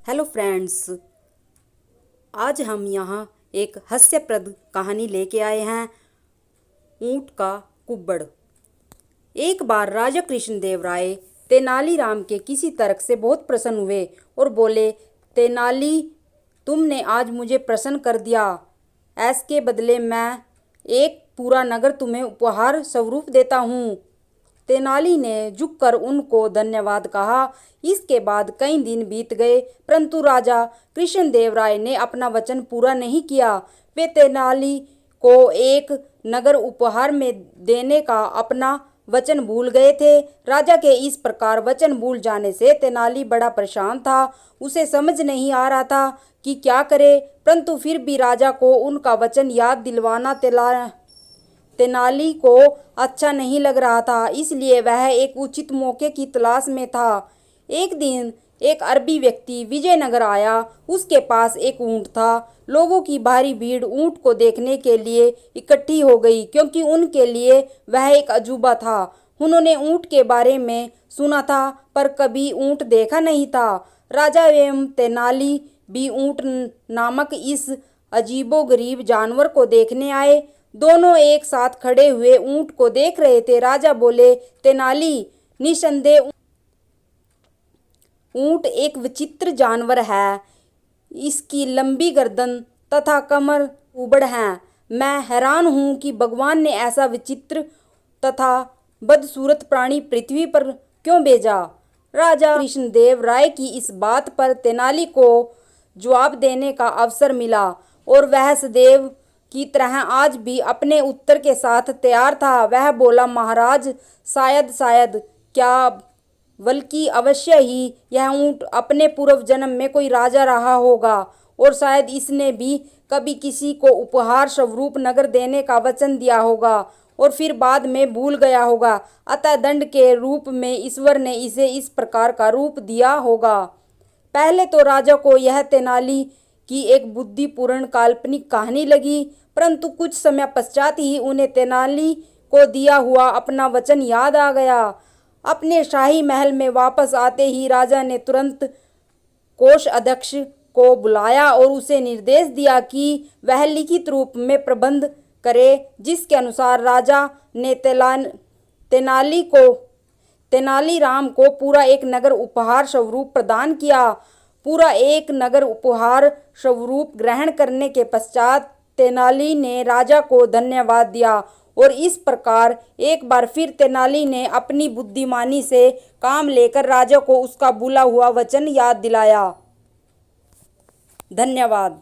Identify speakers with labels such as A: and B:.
A: Hello friends, आज हम यहाँ एक हास्यप्रद कहानी लेके आए हैं। ऊंट का कुब्बड़। एक बार राजा कृष्णदेव राय तेनालीराम के किसी तर्क से बहुत प्रसन्न हुए और बोले, तेनाली, तुमने आज मुझे प्रसन्न कर दिया। इसके बदले मैं एक पूरा नगर तुम्हें उपहार स्वरूप देता हूँ। तेनाली ने झुककर उनको धन्यवाद कहा। इसके बाद कई दिन बीत गए, परंतु राजा कृष्णदेव राय ने अपना वचन पूरा नहीं किया। वे तेनाली को एक नगर उपहार में देने का अपना वचन भूल गए थे। राजा के इस प्रकार वचन भूल जाने से तेनाली बड़ा परेशान था। उसे समझ नहीं आ रहा था कि क्या करे, परंतु फिर भी राजा को उनका वचन याद दिलवाना तेनाली को अच्छा नहीं लग रहा था, इसलिए वह एक उचित मौके की तलाश में था। एक दिन एक अरबी व्यक्ति विजयनगर आया। उसके पास एक ऊंट था। लोगों की भारी भीड़ ऊंट को देखने के लिए इकट्ठी हो गई, क्योंकि उनके लिए वह एक अजूबा था। उन्होंने ऊंट के बारे में सुना था, पर कभी ऊंट देखा नहीं था। राजा एवं तेनाली भी ऊंट नामक इस अजीबोगरीब जानवर को देखने आए। दोनों एक साथ खड़े हुए ऊंट को देख रहे थे। राजा बोले, तेनाली, निसंदेह ऊंट एक विचित्र जानवर है। इसकी लंबी गर्दन तथा कमर उबड़ है। मैं हैरान हूँ कि भगवान ने ऐसा विचित्र तथा बदसूरत प्राणी पृथ्वी पर क्यों भेजा। राजा कृष्णदेव राय की इस बात पर तेनाली को जवाब देने का अवसर मिला, और वह सदैव की तरह आज भी अपने उत्तर के साथ तैयार था। वह बोला, महाराज, शायद क्या, बल्कि अवश्य ही यह ऊंट अपने पूर्व जन्म में कोई राजा रहा होगा, और शायद इसने भी कभी किसी को उपहार स्वरूप नगर देने का वचन दिया होगा और फिर बाद में भूल गया होगा। अतः दंड के रूप में ईश्वर ने इसे इस प्रकार का रूप दिया होगा। पहले तो राजा को यह तेनाली की एक बुद्धिपूर्ण काल्पनिक कहानी लगी, परंतु कुछ समय पश्चात ही उन्हें तेनाली को दिया हुआ अपना वचन याद आ गया। अपने शाही महल में वापस आते ही राजा ने तुरंत कोष अध्यक्ष को बुलाया और उसे निर्देश दिया कि वह लिखित रूप में प्रबंध करे, जिसके अनुसार राजा ने तेनालीराम को पूरा एक नगर उपहार स्वरूप प्रदान किया। पूरा एक नगर उपहार स्वरूप ग्रहण करने के पश्चात तेनाली ने राजा को धन्यवाद दिया, और इस प्रकार एक बार फिर तेनाली ने अपनी बुद्धिमानी से काम लेकर राजा को उसका भूला हुआ वचन याद दिलाया। धन्यवाद।